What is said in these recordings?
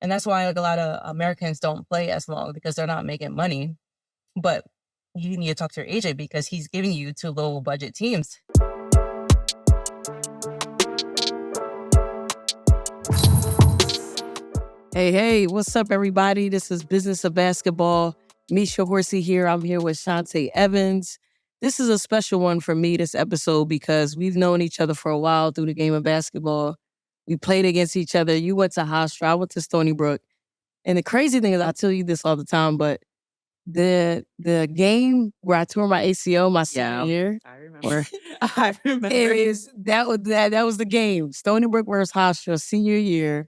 And that's why like a lot of Americans don't play as long because they're not making money. But you need to talk to your agent because he's giving you to low budget teams. Hey, what's up, everybody? This is Business of Basketball. Misha Horsey here. I'm here with Shante Evans. This is a special one for me, this episode, because we've known each other for a while through the game of basketball. We played against each other. You went to Hofstra, I went to Stony Brook. And the crazy thing is, I tell you this all the time, but the game where I tore my ACL my senior year, I remember. I remember. that was the game. Stony Brook versus Hofstra, senior year.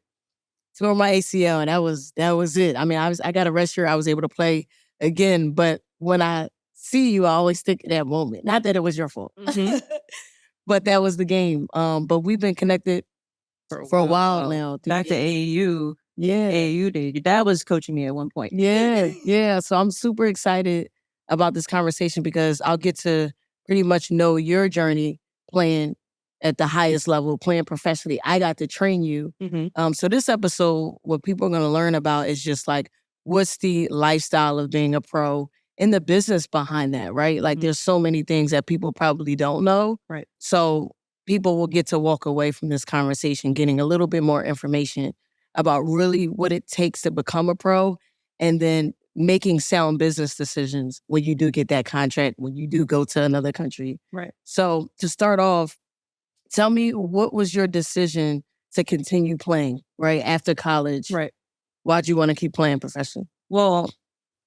Tore my ACL, and that was it. I mean, I got a rest year. I was able to play again, but when I see you, I always think of that moment. Not that it was your fault, but that was the game. But we've been connected for a while now. Back to AAU. Yeah. AAU days. Your dad was coaching me at one point. Yeah. So I'm super excited about this conversation because I'll get to pretty much know your journey playing at the highest level, playing professionally. I got to train you. So this episode, what people are going to learn about is just like, what's the lifestyle of being a pro and the business behind that, right? Like there's so many things that people probably don't know. Right. So people will get to walk away from this conversation getting a little bit more information about really what it takes to become a pro and then making sound business decisions when you do get that contract, when you do go to another country. Right. So to start off, tell me, what was your decision to continue playing, right, after college? Right. Why'd you want to keep playing professional? Well,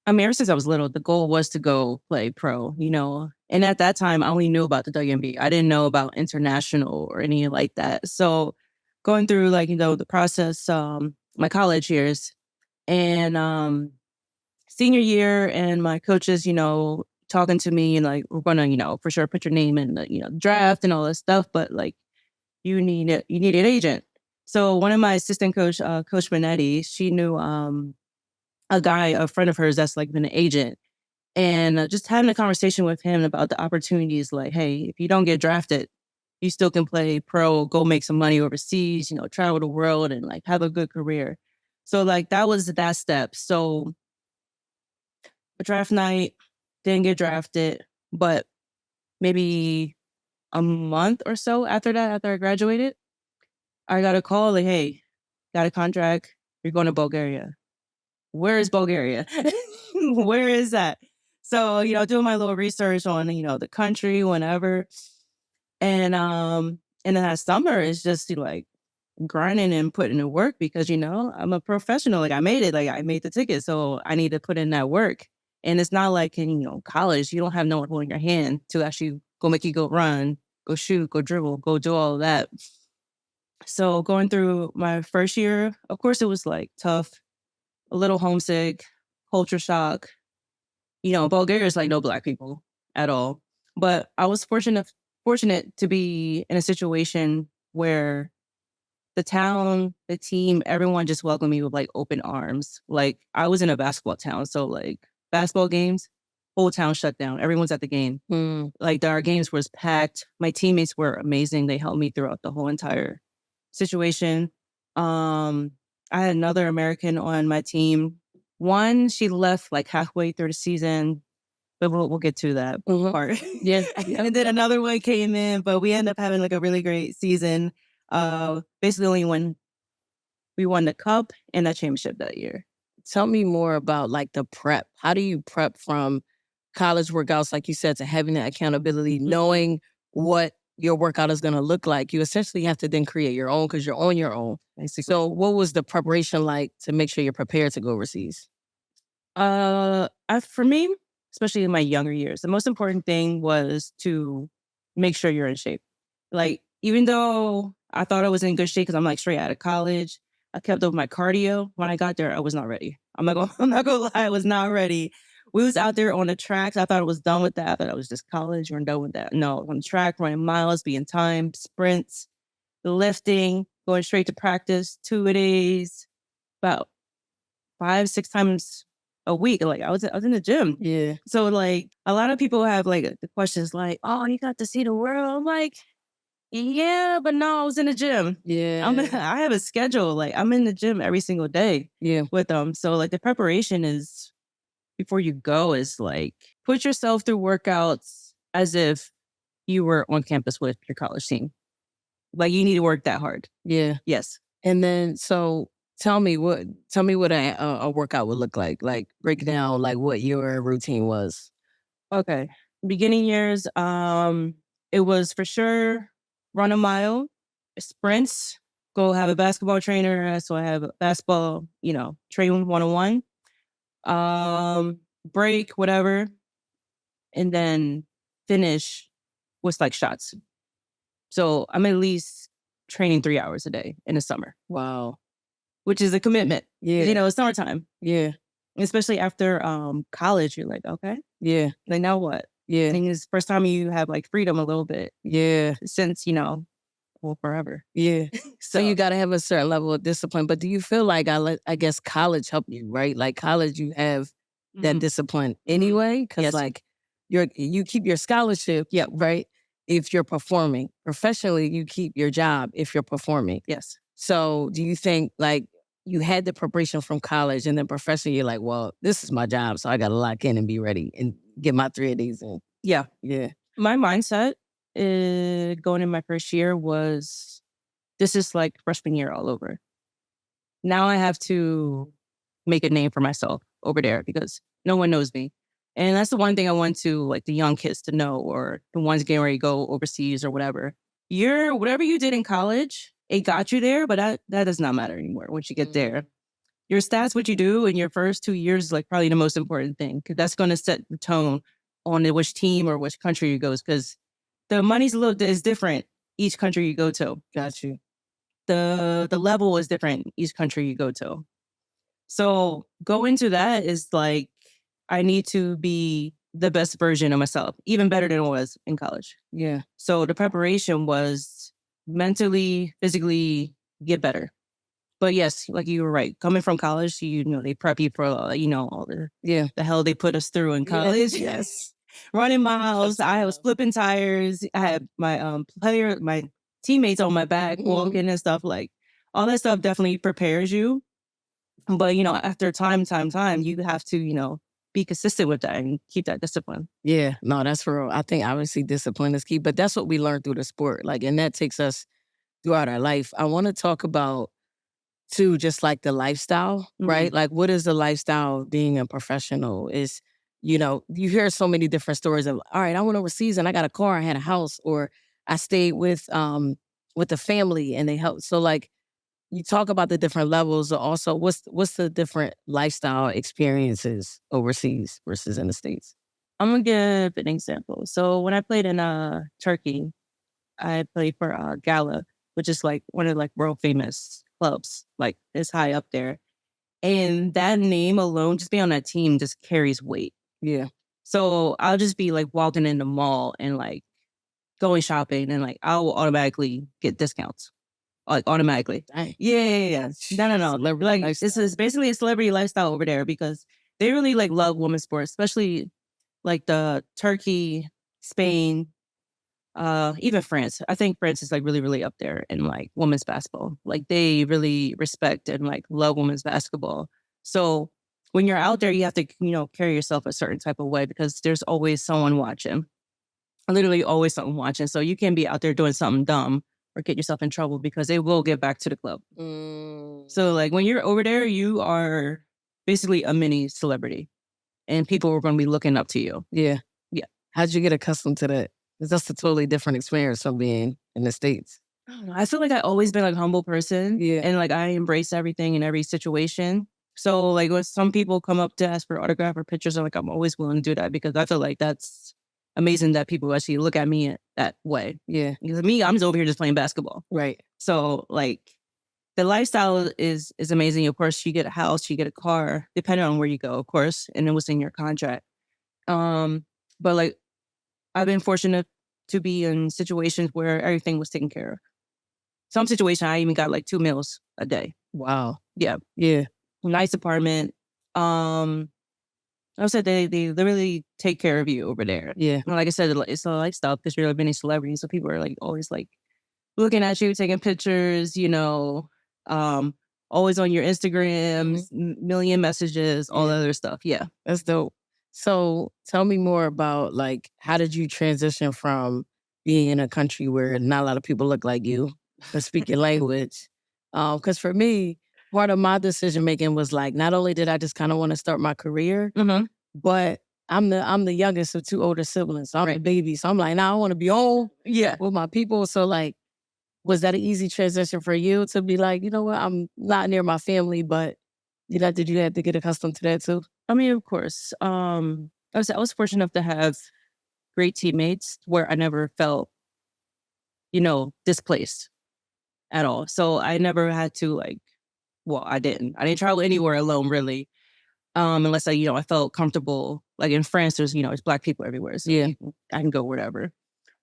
I mean, ever since I was little, the goal was to go play pro, you know. And at that time, I only knew about the WNBA. I didn't know about international or anything like that. So going through, like, you know, the process, my college years and senior year and my coaches, you know, talking to me and like, we're going to, you know, for sure put your name in the, you know, draft and all this stuff, but like you need an agent. So one of my assistant coach, Coach Benetti, she knew a friend of hers that's like been an agent, and just having a conversation with him about the opportunities, like, hey, if you don't get drafted, you still can play pro, go make some money overseas, you know, travel the world and like have a good career. So like that was that step. So draft night, didn't get drafted, but maybe a month or so after that, after I graduated, I got a call like, hey, got a contract. You're going to Bulgaria. Where is Bulgaria? Where is that? So, you know, doing my little research on, you know, the country, whenever. And then that summer is just like grinding and putting in work because, you know, I'm a professional. Like I made it, like I made the ticket. So I need to put in that work. And it's not like in, you know, college, you don't have no one holding your hand to actually go make you go run, go shoot, go dribble, go do all of that. So going through my first year, of course, it was like tough, a little homesick, culture shock. You know, Bulgaria is like no Black people at all. But I was fortunate to be in a situation where the town, the team, everyone just welcomed me with like open arms. Like I was in a basketball town. So like basketball games, whole town shut down. Everyone's at the game. Like our games was packed. My teammates were amazing. They helped me throughout the whole entire situation. I had another American on my team. One, she left like halfway through the season, but we'll get to that part. Yes. And then another one came in, but we ended up having like a really great season. Basically only when we won the cup and the championship that year. Tell me more about like the prep. How do you prep from college workouts, like you said, to having that accountability, knowing what your workout is going to look like? You essentially have to then create your own because you're on your own. Basically. So what was the preparation like to make sure you're prepared to go overseas? For me, especially in my younger years, the most important thing was to make sure you're in shape. Like, even though I thought I was in good shape because I'm like straight out of college, I kept up my cardio. When I got there, I was not ready. I'm not gonna lie, I was not ready. We was out there on the tracks. I thought I was done with that. I thought I was just college or done with that. No, on the track, running miles, being timed, sprints, lifting, going straight to practice 2 days, about 5-6 times a week. Like I was in the gym. Yeah. So like a lot of people have like the questions like, oh, you got to see the world. I'm like, Yeah, but no, I was in the gym. Yeah. I have a schedule. Like I'm in the gym every single day Yeah. with them. So like the preparation is before you go is like put yourself through workouts as if you were on campus with your college team. Like you need to work that hard. Yeah. Yes. And then, so tell me what a workout would look like. Like break down like what your routine was. Okay. Beginning years, it was for sure run a mile, sprints, go have a basketball trainer. So I have a basketball, train 101, break, whatever, and then finish with like shots. So I'm at least training 3 hours a day in the summer, Wow. which is a commitment. Yeah. It's summertime. Yeah. Especially after college, you're like, okay, Yeah. like now what? Yeah. I think it's the first time you have like freedom a little bit Yeah. since, well, forever. Yeah. So you So got to have a certain level of discipline. But do you feel like I guess college helped you, right? Like college, you have that mhm, discipline mhm. anyway, because Yes. like you keep your scholarship, Yep. right? If you're performing professionally, you keep your job if you're performing. Yes. So do you think like you had the preparation from college and then professionally, you're like, well, this is my job, so I got to lock in and be ready and get my 3 of these in. Yeah. Yeah. My mindset going in my first year was this is like freshman year all over. Now I have to make a name for myself over there because no one knows me. And that's the one thing I want to like the young kids to know, or the ones getting ready to go overseas or whatever. Whatever you did in college, it got you there, but that does not matter anymore once you get there. Your stats, what you do in your first 2 years is like probably the most important thing because that's going to set the tone on which team or which country you goes, because the money's is different each country you go to. Got you. The level is different each country you go to. So go into that is like I need to be the best version of myself, even better than I was in college. Yeah. So the preparation was mentally, physically get better. But yes, like you were right. Coming from college, they prep you for all Yeah. the hell they put us through in college. Yes. Running miles, I was flipping tires. I had my teammates on my back walking and stuff. Like all that stuff definitely prepares you. But after time, you have to be consistent with that and keep that discipline. Yeah, no, that's for real. I think obviously discipline is key, but that's what we learn through the sport. Like, and that takes us throughout our life. I want to talk about too, just like the lifestyle, right? Like, what is the lifestyle being a professional? You hear so many different stories of, all right, I went overseas and I got a car, I had a house, or I stayed with the family and they helped. So like, you talk about the different levels. Also, what's the different lifestyle experiences overseas versus in the States? I'm gonna give an example. So when I played in Turkey, I played for Gala, which is like one of like world famous clubs, like it's high up there. And that name alone, just being on that team, just carries weight. Yeah. So I'll just be like walking in the mall and like going shopping, and like I will automatically get discounts. Like automatically. Dang. Yeah. No. Celebrity Like lifestyle. this is basically a celebrity lifestyle over there because they really like love women's sports, especially like the Turkey, Spain, even France. I think France is like really, really up there in like women's basketball. Like they really respect and like love women's basketball. So when you're out there, you have to, carry yourself a certain type of way because there's always someone watching. Literally always someone watching. So you can't be out there doing something dumb or get yourself in trouble because they will get back to the club. So like when you're over there, you are basically a mini celebrity and people are going to be looking up to you. Yeah. Yeah. How'd you get accustomed to that? Because that's a totally different experience from being in the States. I don't know. I feel like I've always been like a humble person. Yeah. And like I embrace everything in every situation. So like when some people come up to ask for autograph or pictures, I'm always willing to do that because I feel like that's amazing that people actually look at me that way. Yeah. Because me, I'm just over here just playing basketball. Right. So like the lifestyle is amazing. Of course, you get a house, you get a car, depending on where you go, of course, and it was in your contract. But like I've been fortunate to be in situations where everything was taken care of. Some situation I even got like 2 meals a day. Wow. Yeah. Yeah. Nice apartment. I said they literally take care of you over there. Yeah. And like I said, it's a lifestyle because you're a mini celebrity. So people are like always like looking at you, taking pictures, always on your Instagrams, million messages, all Yeah. other stuff. Yeah. That's dope. So tell me more about like how did you transition from being in a country where not a lot of people look like you or speak your language? Because for me, part of my decision making was like not only did I just kind of want to start my career, Mm-hmm. but I'm the youngest of two older siblings. So I'm the Right. baby. So I'm like, now I want to be home Yeah. with my people. So like, was that an easy transition for you to be like, you know what, I'm not near my family, but did you have to get accustomed to that too? I mean, of course. I was fortunate enough to have great teammates where I never felt, displaced at all. So I never had to I didn't. I didn't travel anywhere alone really. Unless I felt comfortable. Like in France, there's Black people everywhere. So Yeah. I can go wherever.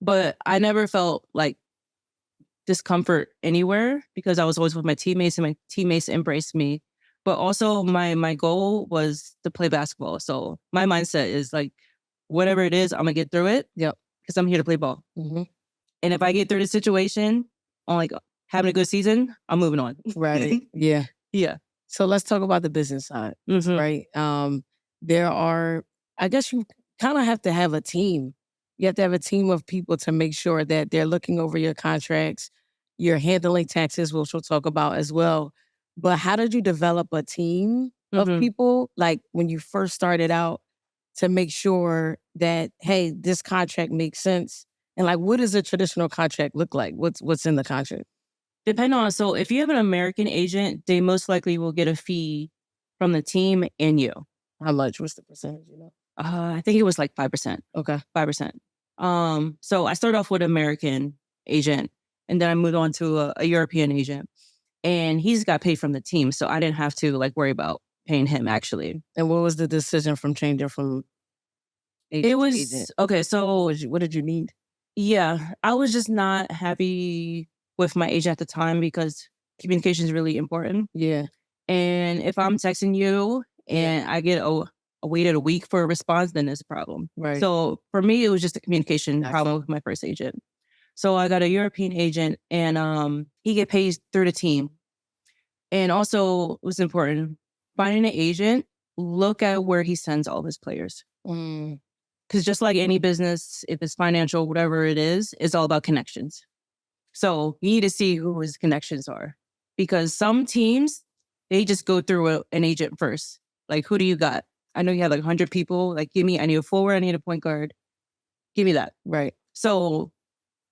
But I never felt like discomfort anywhere because I was always with my teammates and my teammates embraced me. But also my goal was to play basketball. So my mindset is like, whatever it is, I'm gonna get through it. Yep. Because I'm here to play ball. Mm-hmm. And if I get through the situation on like having a good season, I'm moving on. Right. Yeah. Yeah. So let's talk about the business side, Mhm. right? There are, I guess you kind of have to have a team. You have to have a team of people to make sure that they're looking over your contracts, you're handling taxes, which we'll talk about as well. But how did you develop a team of Mhm. people, like when you first started out, to make sure that, hey, this contract makes sense? And like, what does a traditional contract look like? What's in the contract? So if you have an American agent, they most likely will get a fee from the team and you. How much? What's the percentage? I think it was like 5%. Okay. 5%. So I started off with an American agent and then I moved on to a European agent and he's got paid from the team. So I didn't have to worry about paying him actually. And what was the decision from changing from agent It to was agent? okay. So What did you need? yeah, I was just not happy with my agent at the time because communication is really important. Yeah. And if I'm texting you and I get a waited a week for a response, then there's a problem. Right. So for me, it was just a communication Gotcha. problem with my first agent. So I got a European agent and he get paid through the team. And also it was important, finding an agent, look at where he sends all his players. Mm, Because just like any business, if it's financial, whatever it is, it's all about connections. So you need to see who his connections are. Because some teams, they just go through an agent first. Like, who do you got? I know you have like 100 people. Like, I need a forward, I need a point guard. Give me that. right. So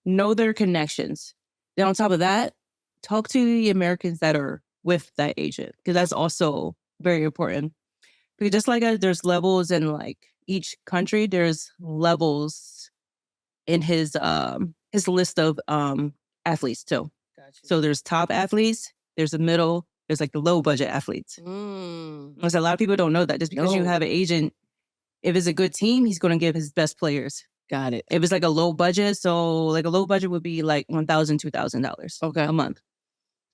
know their connections. Then on top of that, talk to the Americans that are with that agent. Because that's also very important. Because just like there's levels in like each country, there's levels in his list of athletes too. Gotcha. So there's top athletes, there's a middle, there's like the low budget athletes. Because a lot of people don't know that just because you No. have an agent, if it's a good team, he's going to give his best players. Got it. If it's like a low budget, so like a low budget would be like $1,000, $2,000 Okay. a month.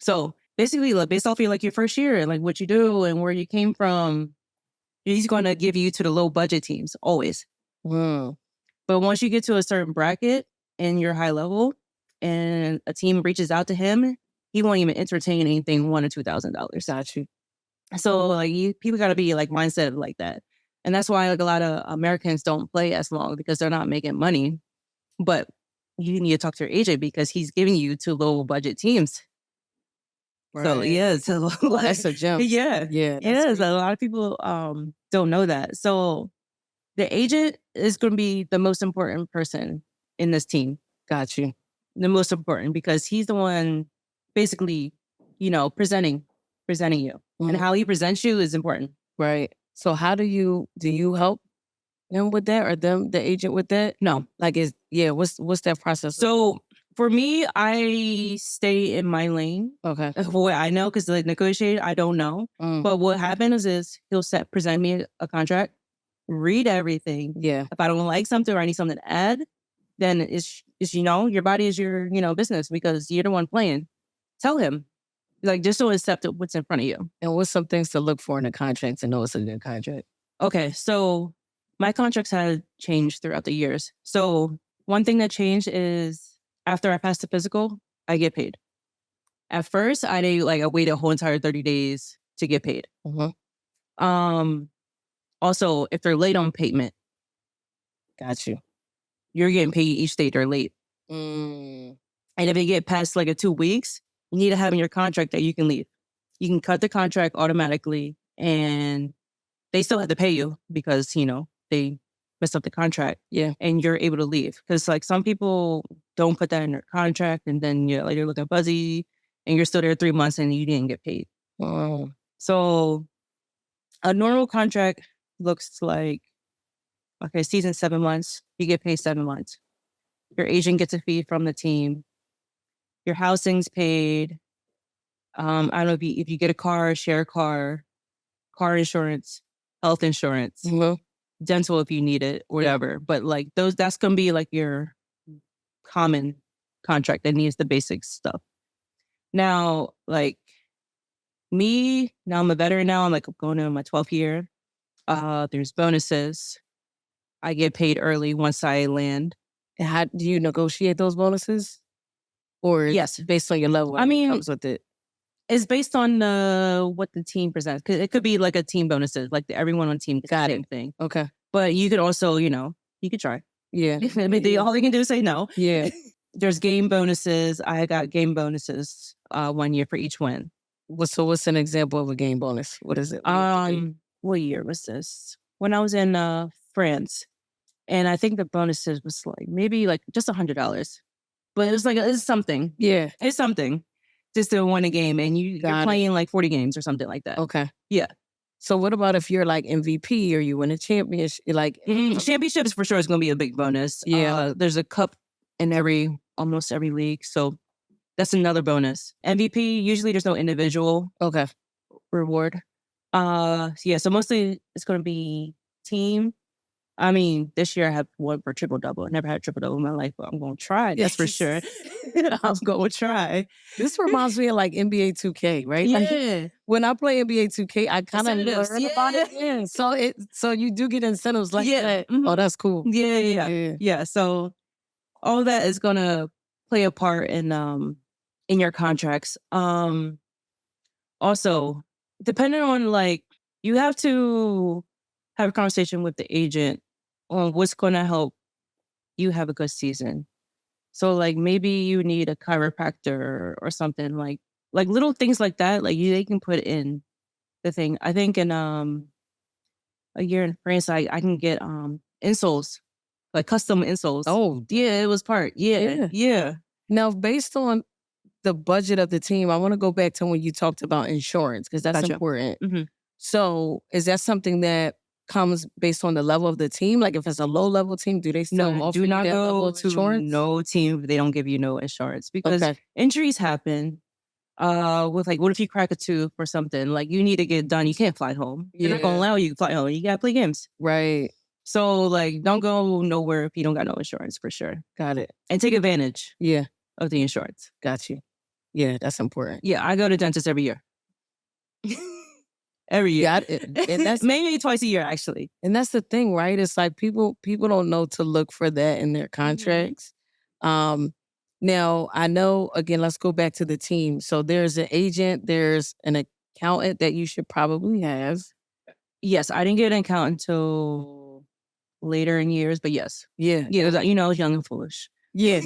So basically, like based off of like your first year and like what you do and where you came from, he's going to give you to the low budget teams always. Mm, But once you get to a certain bracket and you're high level and a team reaches out to him, he won't even entertain anything $1,000 or $2,000. got you. So like people got to be like mindset like that. And that's why like a lot of Americans don't play as long because they're not making money. But you need to talk to your agent because he's giving you to low budget teams. So Right. yeah, so That's a jump. yeah, Yeah. it is. A lot of people don't know that. So the agent is going to be the most important person in this team. Got you. The most important because he's the one basically, presenting you. And Mhm. how he presents you is important. Right. So how do you help him with that or the agent with that? No. Like what's that process? So for me, I stay in my lane. Okay. What I know, because like negotiate, I don't know. Mm, But what happens is he'll present me a contract, read everything. yeah. If I don't like something or I need something to add, then it's your body is your business because you're the one playing. Tell him, like, just don't accept what's in front of you. And what's some things to look for in a contract to know it's a good contract? Okay, so my contracts had changed throughout the years. So one thing that changed is after I passed the physical, I get paid. At first, I waited a whole entire 30 days to get paid. Also, if they're late on payment, Got you. you're getting paid each day they're late. Mm. And if it get past like 2 weeks, you need to have in your contract that you can leave. You can cut the contract automatically, and they still have to pay you because, they messed up the contract. Yeah. And you're able to leave. Because like some people don't put that in their contract, and then you're looking fuzzy, and you're still there 3 months and you didn't get paid. Oh. So a normal contract looks like, okay, season 7 months, you get paid 7 months. Your agent gets a fee from the team. Your housing's paid. I don't know if you get a car, share a car insurance, health insurance, dental if you need it, or whatever. But like that's gonna be like your common contract that needs the basic stuff. Now, like me, now I'm a veteran now. I'm going in my 12th year. There's bonuses. I get paid early once I land. And how do you negotiate those bonuses? Or yes, based on your level? I mean, comes with it. It's based on what the team presents. Cause it could be like a team bonuses, like everyone on team gets the same thing. Okay. But you could also, you could try. Yeah. I mean, all they can do is say no. Yeah. There's game bonuses. I got game bonuses 1 year for each win. So what's an example of a game bonus? What is it? What year was this? When I was in France. And I think the bonuses was maybe just $100. But it was it's something. Yeah. It's something. Just to win a game, and you're playing 40 games or something like that. Okay. Yeah. So what about if you're MVP or you win a championship? Championships for sure is going to be a big bonus. Yeah. There's a cup in almost every league, so that's another bonus. MVP, usually there's no individual reward. Yeah, so mostly it's going to be team. I mean, this year I have one for triple-double. I never had triple-double in my life, but I'm going to try. That's for sure. I'm going to try. This reminds me of NBA 2K, right? Yeah. When I play NBA 2K, I kind of learn about it. Yeah. So you do get incentives like that. Mm-hmm. Oh, that's cool. Yeah. So all that is going to play a part in your contracts. Also, depending on you have to have a conversation with the agent on what's going to help you have a good season. So maybe you need a chiropractor or something like little things like that. They can put in the thing. I think in a year in France, I can get insoles, custom insoles. Oh, yeah, it was part. Yeah. Now, based on the budget of the team, I want to go back to when you talked about insurance because that's important. Mm-hmm. So is that something that comes based on the level of the team? If it's a low level team, do they still offer do not that level go of to insurance? no team if they don't give you no insurance because injuries happen. With what if you crack a tooth or something? You need to get done. You can't fly home. They're not gonna allow you to fly home. You gotta play games. Right. So don't go nowhere if you don't got no insurance for sure. Got it. And take advantage. Yeah. Of the insurance. Got you. Yeah, that's important. Yeah, I go to dentist every year. Every year. Got it. And that's maybe twice a year, actually. And that's the thing, right? It's people don't know to look for that in their contracts. Mm-hmm. Now, I know, again, let's go back to the team. So there's an agent, there's an accountant that you should probably have. Yes, I didn't get an accountant until later in years, but yes. Yeah. Yeah, I was young and foolish. Yeah.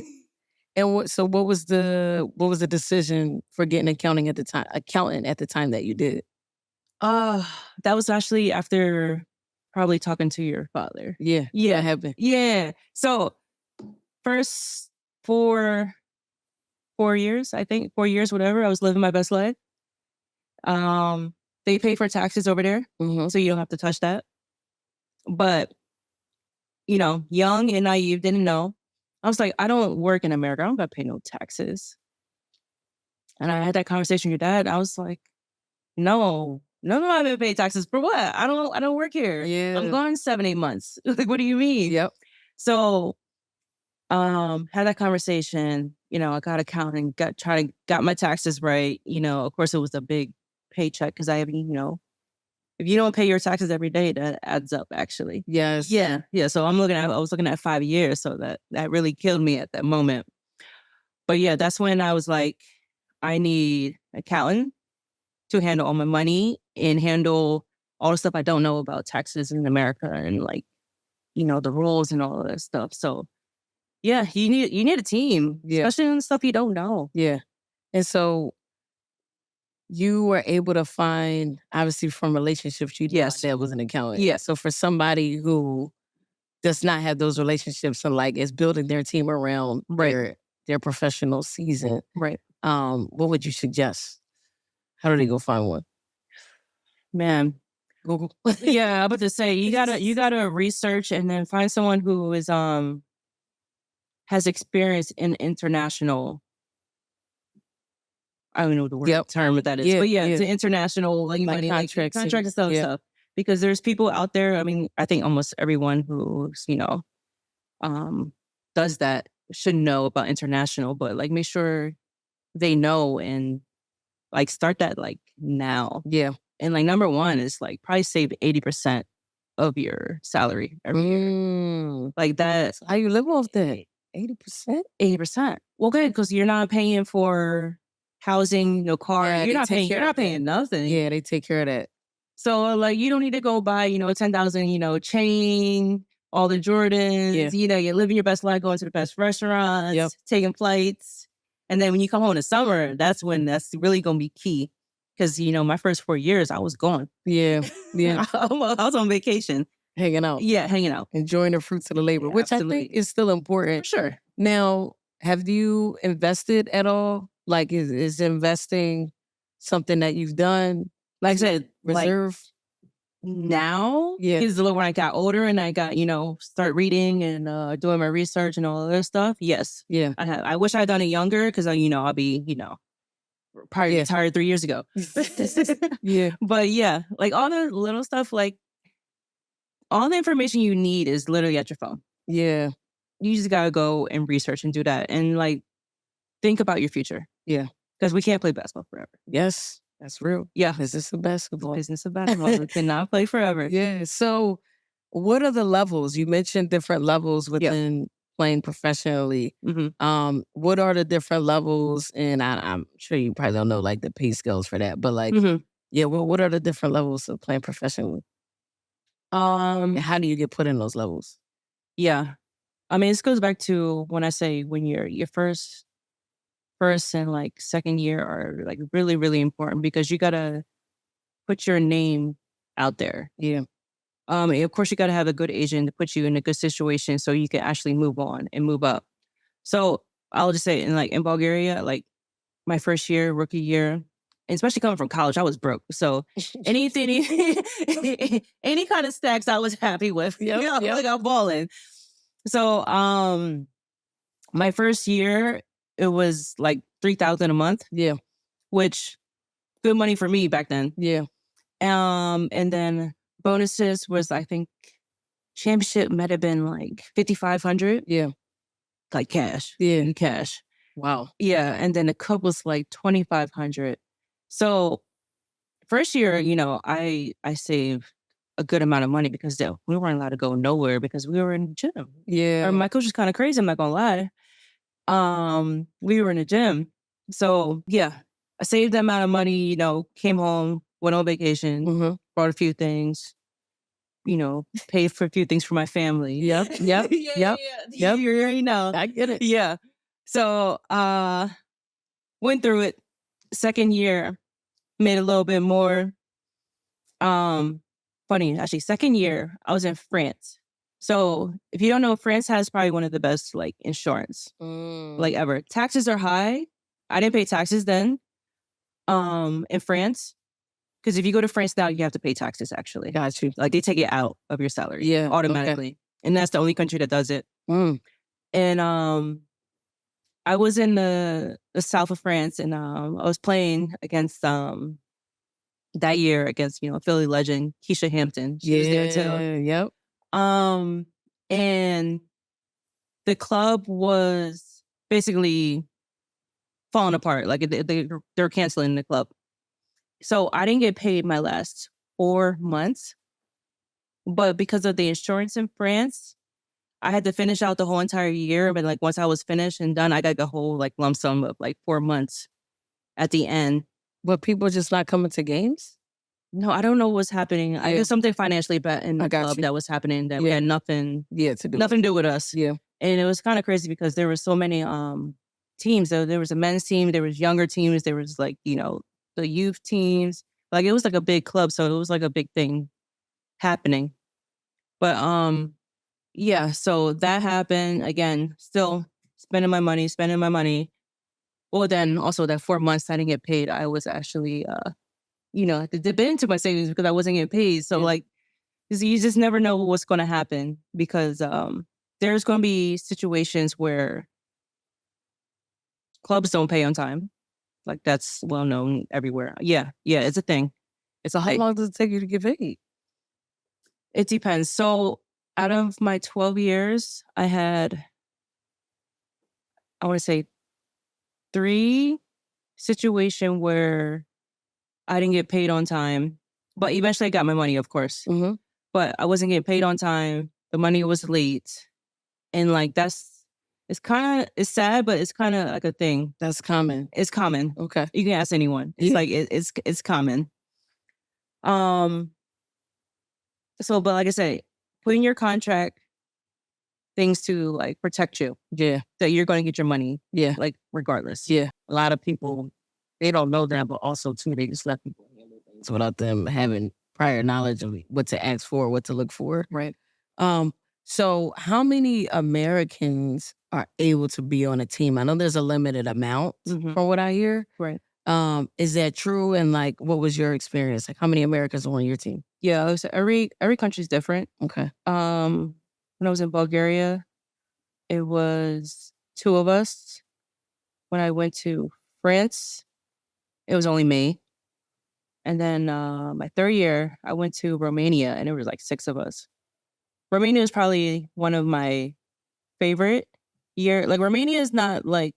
And what was the decision for getting accountant at the time that you did? That was actually after probably talking to your father. Yeah. Yeah. That happened. Yeah. So first 4 years, I think 4 years, whatever, I was living my best life. They pay for taxes over there, so you don't have to touch that. But, young and naive, didn't know. I was like, I don't work in America. I don't got to pay no taxes. And I had that conversation with your dad. I was like, no, I haven't paid taxes for what? I don't work here. Yeah. I'm gone 7-8 months. What do you mean? Yep. So, had that conversation. I got accounting, got my taxes right. Of course, it was a big paycheck because I have, if you don't pay your taxes every day, that adds up. Actually, yes, yeah. So I was looking at 5 years. So that really killed me at that moment. But yeah, that's when I was like, I need an accountant to handle all my money and handle all the stuff I don't know about taxes in America and like, the rules and all of that stuff. So yeah, you need a team, Yeah. especially in stuff you don't know. Yeah. And so you were able to find, obviously from relationships, Yes. that was an accountant. Yeah. So for somebody who does not have those relationships and like is building their team around Right. their professional season, Right. what would you suggest? How do they go find one? Man. Google. Yeah, I'm about to say you gotta research and then find someone who is has experience in international. I don't know the word term what that is, but yeah, it's an international like money, contracts, contract and stuff. Because there's people out there. I mean, I think almost everyone who's does that should know about international, but like make sure they know and like start that like now. Yeah. And like number one is like probably save 80% of your salary every year. Like that. How you live off that? 80%? 80%. Well, good, because you're not paying for housing, no car. Yeah, you're not paying nothing. Yeah, they take care of that. So like you don't need to go buy, 10,000, chain, all the Jordans. You're living your best life, going to the best restaurants, taking flights. And then when you come home in the summer, that's when that's really gonna be key. Because my first 4 years I was gone. Yeah. Yeah. I was on vacation. Hanging out. Yeah, hanging out. Enjoying the fruits of the labor, which absolutely. I think is still important. For sure. Now, have you invested at all? Like, is investing something that you've done? Like I said, reserve? Now, because when I got older and I got, start reading and doing my research and all of this stuff, yes. Yeah. I have. I wish I had done it younger because, I'll be, probably retired 3 years ago. Yeah. But yeah, like all the little stuff, like all the information you need is literally at your phone. Yeah. You just got to go and research and do that. And like, think about your future. Yeah. Because we can't play basketball forever. Yes. That's real. Yeah. Business of basketball. Business of basketball. We cannot play forever. Yeah. So what are the levels? You mentioned different levels within playing professionally. Mm-hmm. What are the different levels? And I'm sure you probably don't know like the pay scales for that, but like, what are the different levels of playing professionally? And how do you get put in those levels? Yeah. I mean, this goes back to when I say when your first and like second year are like really, really important because you gotta put your name out there. Yeah. And of course, you gotta have a good agent to put you in a good situation so you can actually move on and move up. So I'll just say in Bulgaria, like my first year, rookie year, and especially coming from college, I was broke. So anything, any kind of stacks I was happy with. Like I'm balling. So my first year, it was like $3,000 a month. Yeah. Which good money for me back then. Yeah. And then bonuses was I think championship might have been like $5,500. Yeah. Like cash. Yeah. In cash. Wow. Yeah. And then the cup was like $2,500. So first year, I saved a good amount of money because we weren't allowed to go nowhere because we were in the gym. Yeah. My coach was kind of crazy, I'm not gonna lie. We were in the gym. So yeah, I saved that amount of money, came home, went on vacation, bought a few things, paid for a few things for my family. Yep. You already know. I get it. Yeah. So went through it. Second year, made a little bit more. Funny, actually, second year, I was in France. So if you don't know, France has probably one of the best like insurance like ever. Taxes are high. I didn't pay taxes then in France. Because if you go to France now, you have to pay taxes actually. Got you. Like they take it out of your salary automatically. Okay. And that's the only country that does it. And I was in the south of France and I was playing against that year against, Philly legend Keisha Hampton. She was there too. Yep. And the club was basically falling apart. Like they're canceling the club. So I didn't get paid my last 4 months. But because of the insurance in France, I had to finish out the whole entire year, but like once I was finished and done, I got the whole like lump sum of like 4 months at the end. But people just not coming to games? No, I don't know what's happening. I Yeah. guess something financially bad in I the got club you. that was happening that Yeah. had nothing to do. to do with us. Yeah. And it was kind of crazy because there were so many teams. There was a men's team, there was younger teams, there was like, you know, the youth teams. Like it was like a big club, so it was like a big thing happening. But yeah, so that happened again, still spending my money. Well, then also that 4 months I didn't get paid, I was actually you know, had to dip into my savings because I wasn't getting paid. So Yeah. like you just never know what's going to happen because there's going to be situations where clubs don't pay on time. Like that's well known everywhere. Yeah, it's a thing. It's a How hype. long does it take you to get paid? It depends. So out of my 12 years, I had, I want to say 3 situation where I didn't get paid on time, but eventually I got my money, of course. Mm-hmm. But I wasn't getting paid on time. The money was late. And like it's sad, but it's kind of like a thing. That's common. It's common. Okay. You can ask anyone. It's Yeah. like it's common. So but like I say, put in your contract things to like protect you. Yeah. That you're going to get your money. Yeah. Like regardless. Yeah. A lot of people, they don't know that, but also too, they just let people handle things without them having prior knowledge of what to ask for, what to look for. Right. So how many Americans are able to be on a team? I know there's a limited amount Mhm. from what I hear. Right. Is that true? And like, what was your experience? Like, how many Americans are on your team? Yeah. So every country's different. Okay. When I was in Bulgaria, it was 2 of us. When I went to France, it was only me. And then my 3rd year, I went to Romania, and it was like 6 of us. Romania is probably one of my favorite year. Like Romania is not like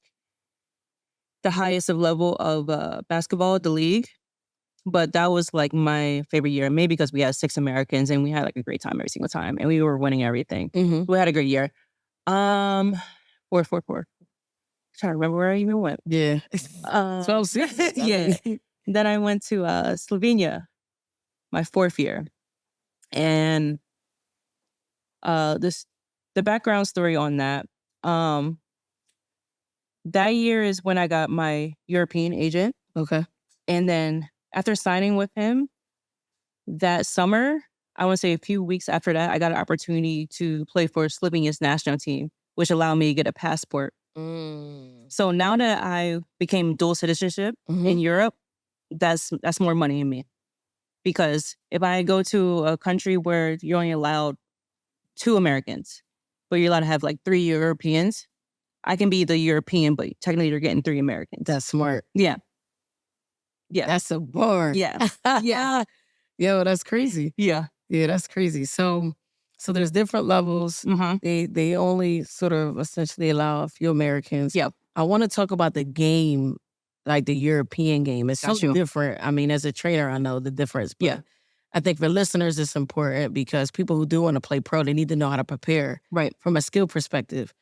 the highest of level of basketball, the league, but that was like my favorite year. Maybe because we had 6 Americans and we had like a great time every single time, and we were winning everything. Mm-hmm. We had a great year. 4. Trying to remember where I even went. Yeah. 12 seasons. Yeah. Then I went to Slovenia, my 4th year, and the background story on that. That year is when I got my European agent, Okay. and then after signing with him, that summer, I want to say a few weeks after that, I got an opportunity to play for Slovenia's national team, which allowed me to get a passport. So now that I became dual citizenship in Europe, that's more money in me. Because if I go to a country where you're only allowed 2 Americans, but you're allowed to have like 3 Europeans, I can be the European, but technically you're getting 3 Americans. That's smart. Yeah. That's a bar. Yeah. Yeah. Yo, that's crazy. Yeah. Yeah, that's crazy. So there's different levels. Mm-hmm. They only sort of essentially allow a few Americans. Yep. I want to talk about the game, like the European game. It's so Got you. different. I mean, as a trainer, I know the difference. But Yeah. I think for listeners, it's important because people who do want to play pro, they need to know how to prepare Right. from a skill perspective.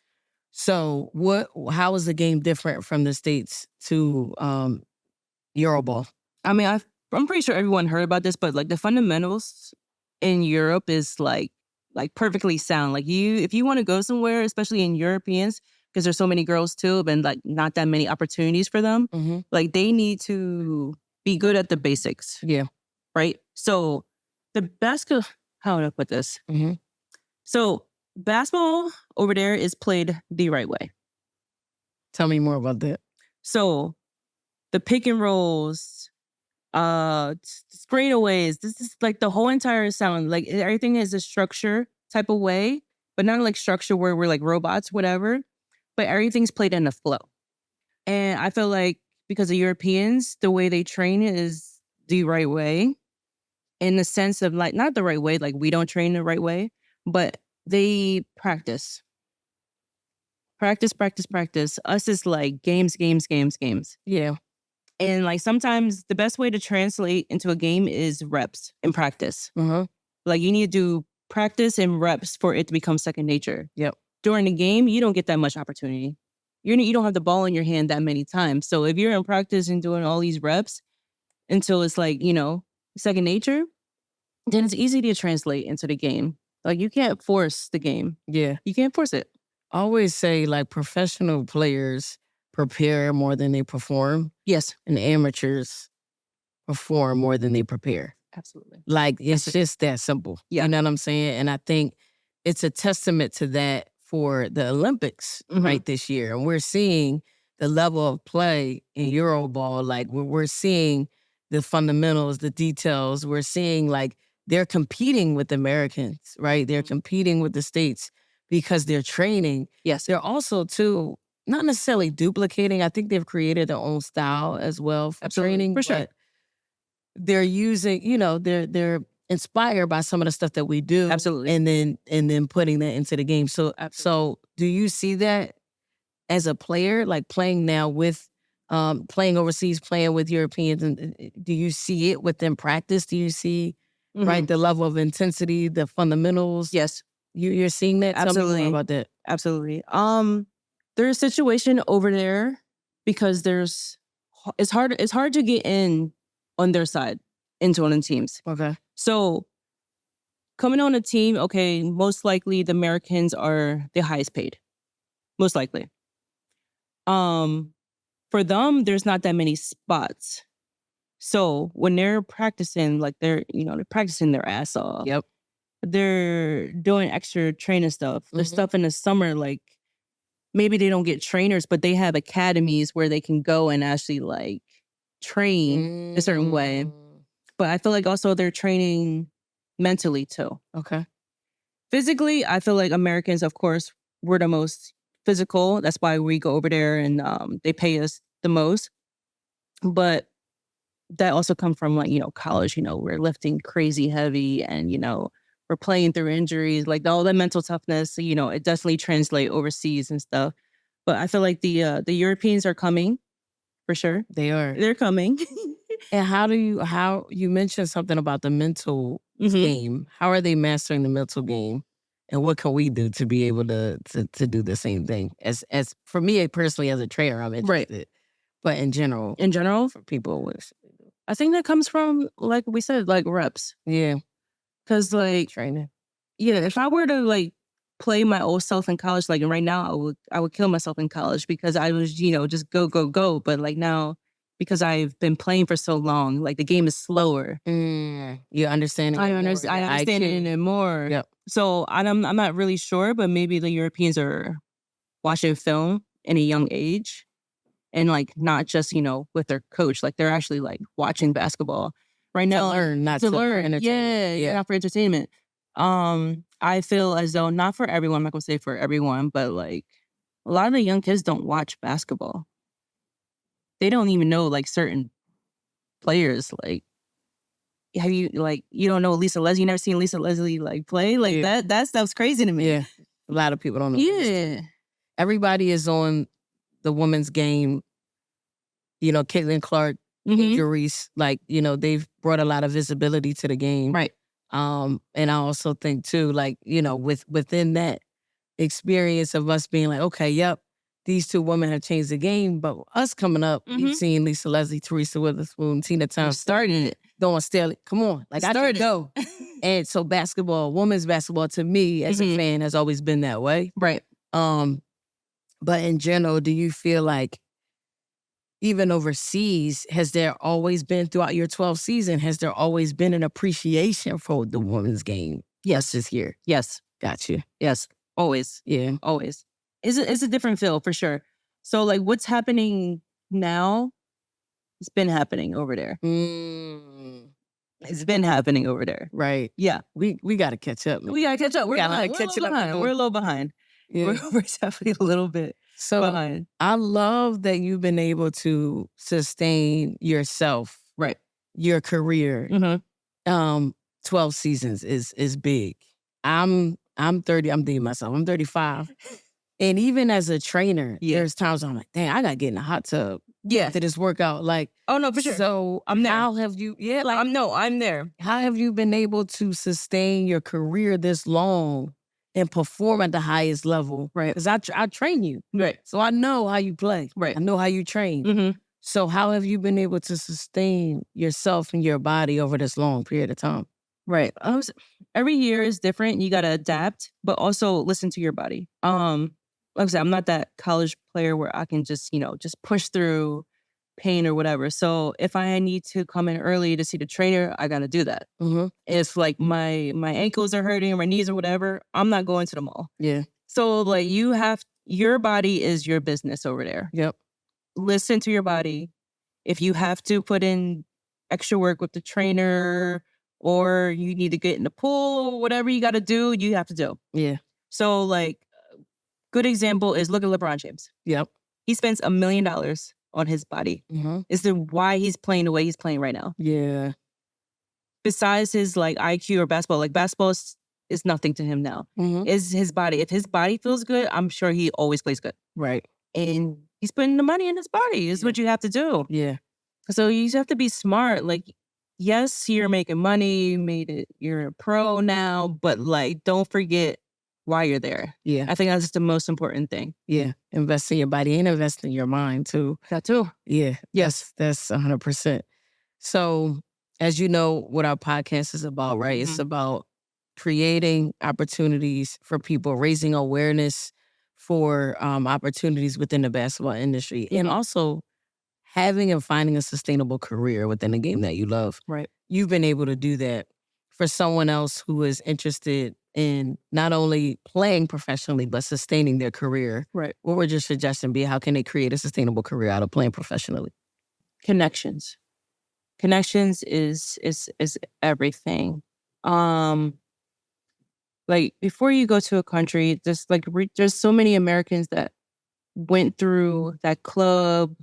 So how is the game different from the States to Euroball? I mean, I'm pretty sure everyone heard about this, but like the fundamentals in Europe is like perfectly sound. Like if you want to go somewhere, especially in Europeans, because there's so many girls too, and like not that many opportunities for them. Mm-hmm. Like they need to be good at the basics. Yeah. Right. So the how do I put this? Mm-hmm. So basketball over there is played the right way. Tell me more about that. So the pick and rolls, straightaways, this is like the whole entire sound. Like everything is a structure type of way, but not like structure where we're like robots, whatever. But everything's played in a flow. And I feel like because of Europeans, the way they train is the right way. In the sense of like, not the right way, like we don't train the right way, but they practice. Practice. Us is like games. Yeah. And like sometimes the best way to translate into a game is reps and practice. Uh-huh. Like you need to do practice and reps for it to become second nature. Yep. During the game, you don't get that much opportunity. You don't have the ball in your hand that many times. So if you're in practice and doing all these reps until it's like, second nature, then it's easy to translate into the game. Like, you can't force the game. Yeah. You can't force it. I always say, like, professional players prepare more than they perform, Yes. and amateurs perform more than they prepare. Absolutely. Like, it's just that simple. Yeah. You know what I'm saying? And I think it's a testament to that for the Olympics right this year. And we're seeing the level of play in Euroball. Like, we're seeing the fundamentals, the details. We're seeing, like, they're competing with Americans, right? They're competing with the States because they're training. Yes. They're also, too, not necessarily duplicating. I think they've created their own style as well for training. For sure. But they're using, they're inspired by some of the stuff that we do. Absolutely. And then putting that into the game. So do you see that as a player, like playing now with playing overseas, playing with Europeans, and do you see it within practice? Do you see right the level of intensity, the fundamentals? Yes. You're seeing that? Absolutely. Tell me more about that. Absolutely. There's a situation over there because it's hard to get in on their side into one of the teams. Okay. So coming on a team, okay, most likely the Americans are the highest paid. Most likely. For them, there's not that many spots. So when they're practicing, like they're practicing their ass off. Yep. They're doing extra training stuff. There's stuff in the summer, like maybe they don't get trainers, but they have academies where they can go and actually like train a certain way. But I feel like also they're training mentally too. Okay. Physically, I feel like Americans, of course, we're the most physical. That's why we go over there and they pay us the most. But that also comes from like, college, we're lifting crazy heavy and, we're playing through injuries, like all that mental toughness, it definitely translates overseas and stuff. But I feel like the Europeans are coming for sure. They are. They're coming. And how you mentioned something about the mental game. How are they mastering the mental game? And what can we do to be able to do the same thing? As for me personally, as a trainer, I'm interested. Right. But in general, for people, I think that comes from, like we said, like reps. Yeah. Because like training. Yeah, if I were to like play my old self in college, like right now, I would kill myself in college because I was, just go, go, go. But like now, because I've been playing for so long, like the game is slower. You understand it. I understand it more. Yep. So I'm not really sure, but maybe the Europeans are watching film in a young age, and like not just with their coach, like they're actually like watching basketball right now. To learn, not to learn. Yeah, not for entertainment. I feel as though not for everyone. I'm not gonna say for everyone, but like a lot of the young kids don't watch basketball. They don't even know like certain players. Like, have you you don't know Lisa Leslie? You never seen Lisa Leslie like play? Like that stuff's crazy to me. Yeah, a lot of people don't know. Yeah, everybody is on the women's game. Caitlin Clark, injuries, like they've brought a lot of visibility to the game, right? And I also think too, like within that experience of us being like, okay, yep, these two women have changed the game, but us coming up, you've seen Lisa Leslie, Teresa Witherspoon, Tina Thompson starting it, Dawn Staley. Come on, like I can go. And so basketball, women's basketball, to me as a fan, has always been that way, right? But in general, do you feel like even overseas, has there always been throughout your 12th season, has there always been an appreciation for the women's game? Yes, this year. Yes, Gotcha. yes, always, Yeah, always. It's a different feel for sure. So like what's happening now, it's been happening over there. It's been happening over there. Right. Yeah. We got to catch up. Man. We got to catch up. We're behind. We're a little behind. Yeah. We're definitely a little bit behind. I love that you've been able to sustain yourself. Right. Your career. 12 seasons is big. I'm 30. I'm dating myself. I'm 35. And even as a trainer, there's times I'm like, dang, I got to get in the hot tub Yeah. after this workout. Like, Oh no, for sure. so I'm there. how have you, like, I'm there. how have you been able to sustain your career this long and perform at the highest level? Right. Because I train you. Right. So I know how you play. Right. I know how you train. Mm-hmm. So how have you been able to sustain yourself and your body over this long period of time? Right. Every year is different. You got to adapt, but also listen to your body. Like I said, I'm not that college player where I can just, just push through pain or whatever. So if I need to come in early to see the trainer, I got to do that. Mm-hmm. If like my ankles are hurting or my knees or whatever, I'm not going to the mall. Yeah. So like your body is your business over there. Yep. Listen to your body. If you have to put in extra work with the trainer or you need to get in the pool, whatever you got to do, you have to do. Yeah. So like, good example is look at LeBron James. Yep. He spends $1 million on his body. Mm-hmm. Is the why he's playing the way he's playing right now. Yeah. Besides his like IQ or basketball, like basketball is nothing to him now. Mm-hmm. Is his body. If his body feels good, I'm sure he always plays good. Right. And he's putting the money in his body. Is what you have to do. Yeah. So you just have to be smart. Like, yes, you're making money, you're a pro now, but like, don't forget why you're there. Yeah. I think that's the most important thing. Yeah. Invest in your body and invest in your mind too. That too. Yeah. Yes. That's 100%. So as you know what our podcast is about, right? Mm-hmm. It's about creating opportunities for people, raising awareness for opportunities within the basketball industry, and also having and finding a sustainable career within the game that you love. Right. You've been able to do that for someone else who is interested in not only playing professionally, but sustaining their career. Right. What would your suggestion be? How can they create a sustainable career out of playing professionally? Connections. Connections is everything. Like before you go to a country, there's so many Americans that went through that club,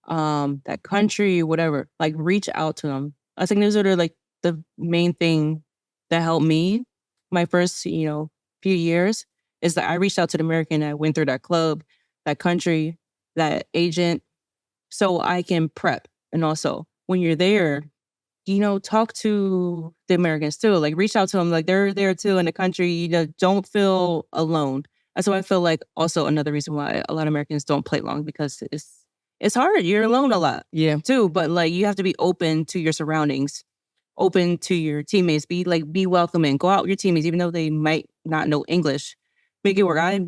that country, whatever. Like reach out to them. I think those are like the main thing that helped me my first, few years is that I reached out to the American that went through that club, that country, that agent, so I can prep. And also when you're there, talk to the Americans too. Like reach out to them. Like they're there too in the country. Don't feel alone. That's why I feel like also another reason why a lot of Americans don't play long, because it's hard. You're alone a lot. Yeah. Too. But like you have to be open to your surroundings, open to your teammates. Be welcoming. Go out with your teammates, even though they might not know English. Make it work. I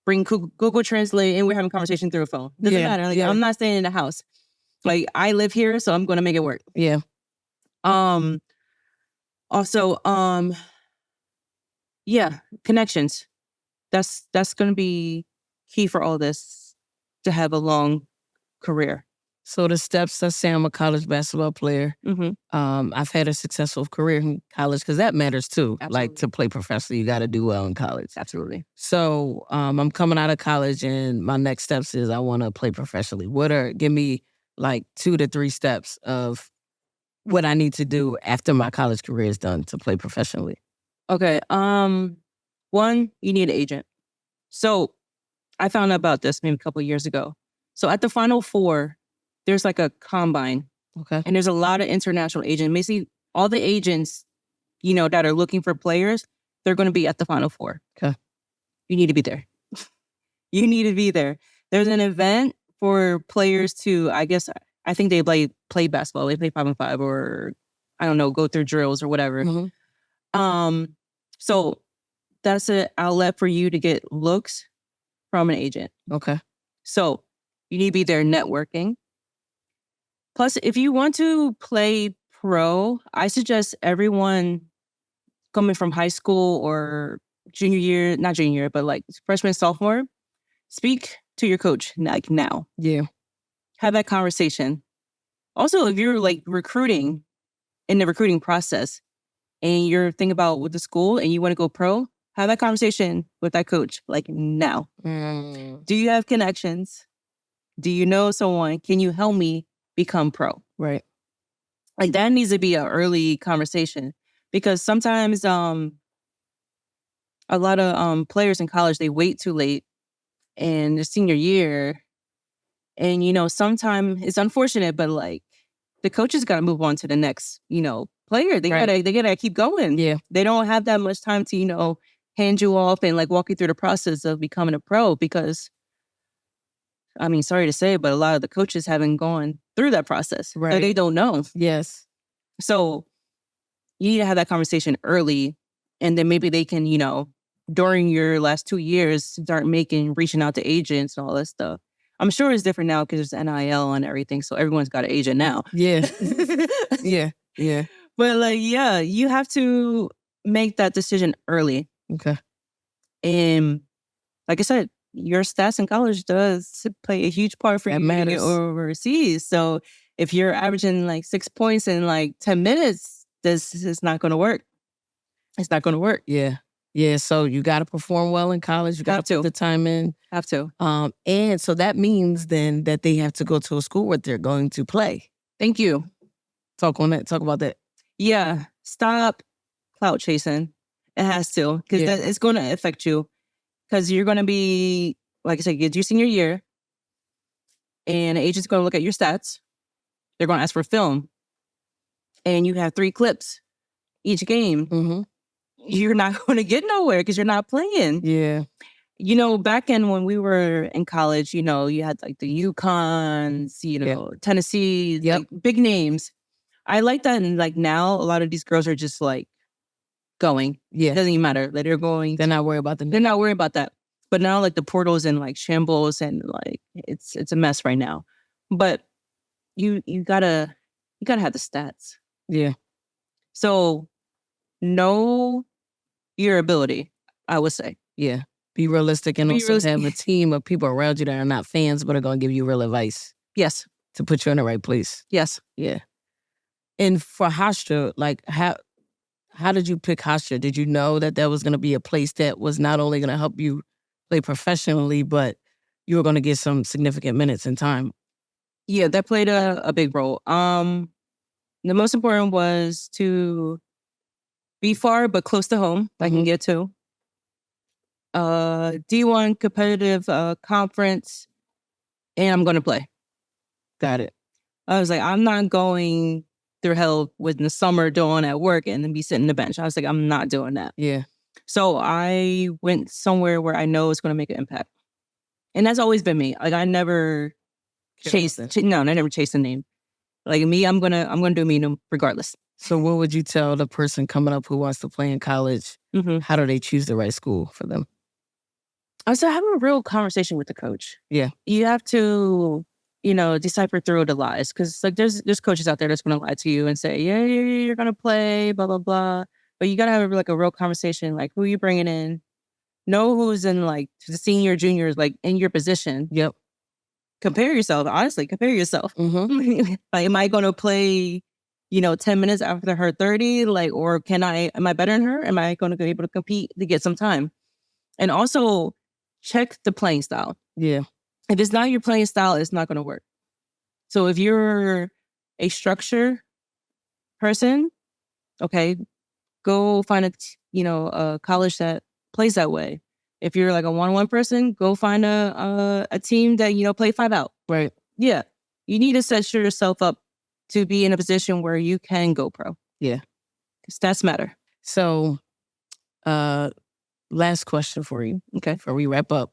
bring Google Translate and we're having a conversation through a phone. Doesn't matter. Like I'm not staying in the house. Like I live here, so I'm gonna make it work. Yeah. Also, yeah, connections. That's gonna be key for all this to have a long career. So the steps, let's say I'm a college basketball player. Mm-hmm. I've had a successful career in college because that matters too. Absolutely. Like to play professionally, you got to do well in college. Absolutely. So I'm coming out of college and my next steps is I want to play professionally. Give me like 2 to 3 steps of what I need to do after my college career is done to play professionally. Okay. One, you need an agent. So I found out about this maybe a couple of years ago. So at the Final Four, there's like a combine. Okay. And there's a lot of international agents. Basically, all the agents, that are looking for players, they're going to be at the Final Four. Okay. You need to be there. You need to be there. There's an event for players to, I think they play basketball. They play 5-on-5 or, I don't know, go through drills or whatever. Mm-hmm. So that's an outlet for you to get looks from an agent. Okay. So you need to be there networking. Plus, if you want to play pro, I suggest everyone coming from high school or junior year, not junior year, but like freshman, sophomore, speak to your coach like now. Yeah. Have that conversation. Also, if you're like recruiting in the recruiting process and you're thinking about with the school and you want to go pro, have that conversation with that coach like now. Do you have connections? Do you know someone? Can you help me become pro? Right. Like that needs to be an early conversation, because sometimes a lot of players in college, they wait too late, and the senior year And, you know, sometimes it's unfortunate, but like the coaches got to move on to the next, you know, player. They gotta keep going. Yeah. They don't have that much time to, you know, hand you off and like walk you through the process of becoming a pro because, I mean, sorry to say, but a lot of the coaches haven't gone through that process. Right. So they don't know. Yes. So you need to have that conversation early, and then maybe they can, you know, during your last 2 years, start reaching out to agents and all that stuff. I'm sure it's different now because there's NIL and everything, so everyone's got an agent now. Yeah. Yeah. Yeah. But like, yeah, you have to make that decision early. Okay. And like I said, your stats in college does play a huge part for That you to get matters. overseas. So if you're averaging like 6 points in like 10 minutes, this is not going to work. It's not going to work. Yeah. Yeah. So you got to perform well in college. You got Have to to. put the time in. Have to. And so that means then that they have to go to a school where they're going to play. Thank you. Talk on that. Talk about that. Yeah. Stop clout chasing. It has to, because it's going to affect you. Because you're going to be, like I said, it's your senior year, and the agent's going to look at your stats. They're going to ask for film, and you have 3 clips each game. Mm-hmm. You're not going to get nowhere because you're not playing. Yeah. You know, back in when we were in college, you know, you had like the UConns, you know, Tennessee, like big names. I like that. And like now, a lot of these girls are just like going. Yeah. It doesn't even matter. Like they're going. They're not worried about They're not worried about that. But now like the portal's in like shambles and like it's a mess right now. But you gotta have the stats. Yeah. So know your ability, I would say. Yeah. Be realistic and also have a team of people around you that are not fans but are going to give you real advice. Yes. To put you in the right place. Yes. Yeah. And for Hofstra, like how did you pick Hofstra? Did you know that was going to be a place that was not only going to help you play professionally, but you were going to get some significant minutes in time? Yeah, that played a big role. The most important was to be far but close to home. I can get to. D1 competitive conference, and I'm going to play. Got it. I was like, I'm not going through hell with the summer doing at work and then be sitting on the bench. I was like, I'm not doing that. Yeah. So I went somewhere where I know it's going to make an impact. And that's always been me. Like I never chased a name. Like me, I'm gonna do me regardless. So what would you tell the person coming up who wants to play in college? Mm-hmm. How do they choose the right school for them? I said, have a real conversation with the coach. Yeah. You have to, you know, decipher through the lies. Because like there's coaches out there that's going to lie to you and say, yeah, you're going to play, blah, blah, blah. But you got to have like a real conversation. Like who are you bringing in? Know who's in like the senior, juniors, like in your position. Yep. Compare yourself. Honestly, compare yourself. Mm-hmm. Like, am I going to play, 10 minutes after her 30? Like, or am I better than her? Am I going to be able to compete to get some time? And also check the playing style. Yeah. If it's not your playing style, it's not going to work. So if you're a structure person, okay, go find a college that plays that way. If you're like a one-on-one person, go find a team that, play 5 out. Right. Yeah. You need to set yourself up to be in a position where you can go pro. Yeah. Stats matter. So, last question for you. Okay. Before we wrap up.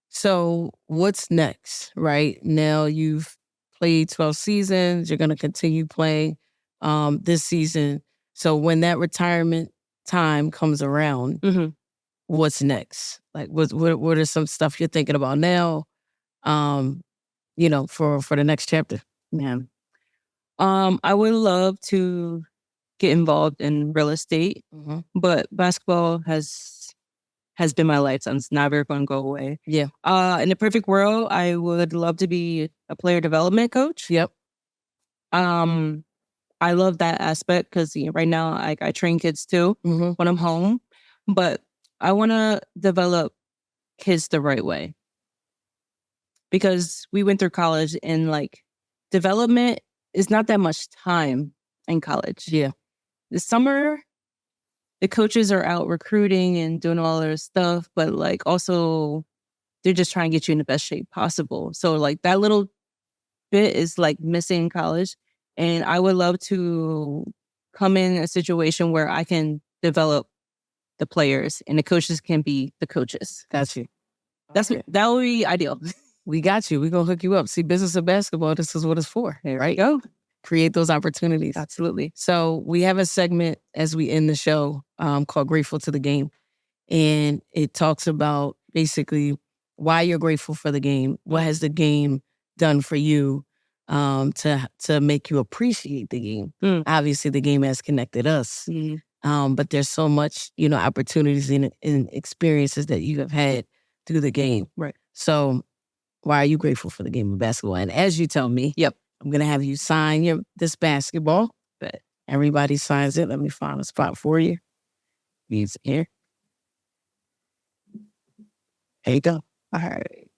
So what's next, right? Now you've played 12 seasons. You're going to continue playing this season. So when that retirement time comes around, what's next? Like what are some stuff you're thinking about now, for the next chapter? Man. I would love to get involved in real estate, but basketball has been my life, so it's never going to go away. Yeah. In the perfect world, I would love to be a player development coach. Yep. I love that aspect because right now I train kids too when I'm home, but I want to develop kids the right way because we went through college and like development is not that much time in college. Yeah. The summer, the coaches are out recruiting and doing all their stuff, but like also they're just trying to get you in the best shape possible. So like that little bit is like missing in college. And I would love to come in a situation where I can develop the players and the coaches can be the coaches. Got you. That would be ideal. We got you. We're going to hook you up. See, business of basketball, this is what it's for, right? Go. Create those opportunities. Absolutely. So we have a segment as we end the show called Grateful to the Game. And it talks about basically why you're grateful for the game. What has the game done for you to make you appreciate the game? Obviously, the game has connected us. But there's so much, opportunities and experiences that you have had through the game. Right. So why are you grateful for the game of basketball? And as you tell me, I'm going to have you sign this basketball. But everybody signs it. Let me find a spot for you. It's here. There you go. All right.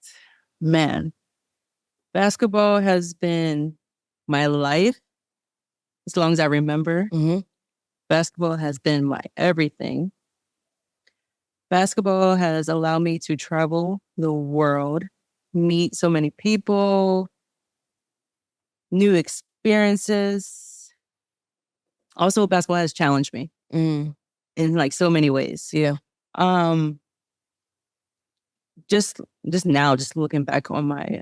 Man, basketball has been my life as long as I remember. Basketball has been my everything. Basketball has allowed me to travel the world, meet so many people, new experiences. Also, basketball has challenged me in like so many ways. Yeah. Just now, just looking back on my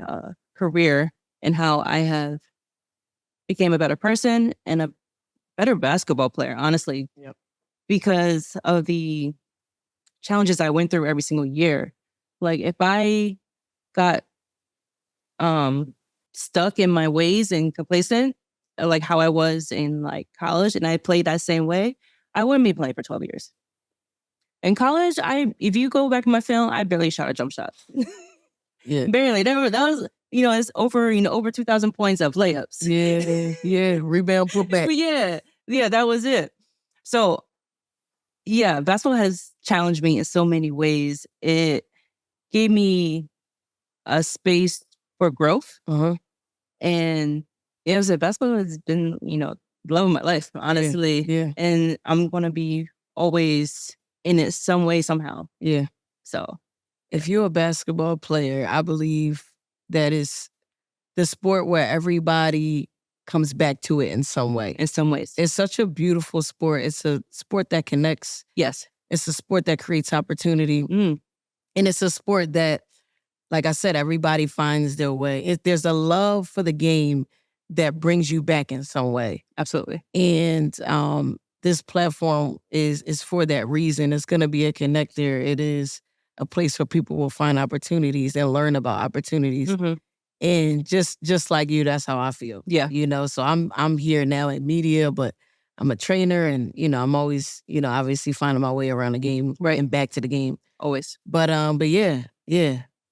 career and how I have became a better person and a better basketball player, honestly, because of the challenges I went through every single year. Like if I got stuck in my ways and complacent, like how I was in like college, and I played that same way, I wouldn't be playing for 12 years. In college, if you go back in my film, I barely shot a jump shot. Barely. That was it's over 2,000 points of layups. Rebound, put back. Yeah, that was it. So, basketball has challenged me in so many ways. It gave me a space for growth. And basketball has been, the love of my life, honestly. And I'm going to be always in it some way, somehow. So if you're a basketball player, I believe that is the sport where everybody comes back to it in some way. In some ways. It's such a beautiful sport. It's a sport that connects. Yes. It's a sport that creates opportunity. And it's a sport that, like I said, everybody finds their way. There's a love for the game that brings you back in some way. Absolutely. And this platform is for that reason. It's going to be a connector. It is a place where people will find opportunities and learn about opportunities. And just like you, that's how I feel. So I'm here now in media, but I'm a trainer, and I'm always obviously finding my way around the game, and back to the game always. But yeah.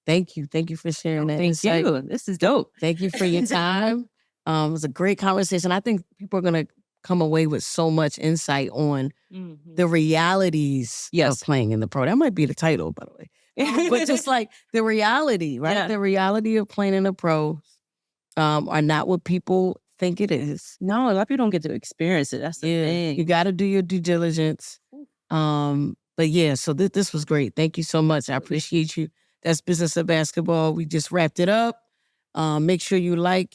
Thank you for sharing that. Thank you. This is dope. Thank you for your time. It was a great conversation. I think people are gonna come away with so much insight on the realities of playing in the pro. That might be the title, by the way. But just like the reality, right? The reality of playing in the pro are not what people think it is. No, a lot of people don't get to experience it. That's the thing. You got to do your due diligence. But yeah, so this was great. Thank you so much. I appreciate you. That's Business of Basketball. We just wrapped it up. Make sure you like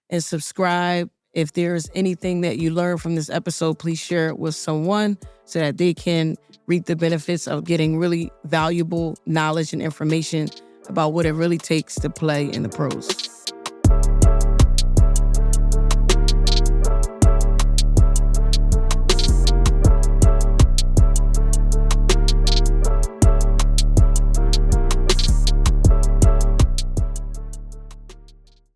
and subscribe. If there's anything that you learned from this episode, please share it with someone so that they can reap the benefits of getting really valuable knowledge and information about what it really takes to play in the pros.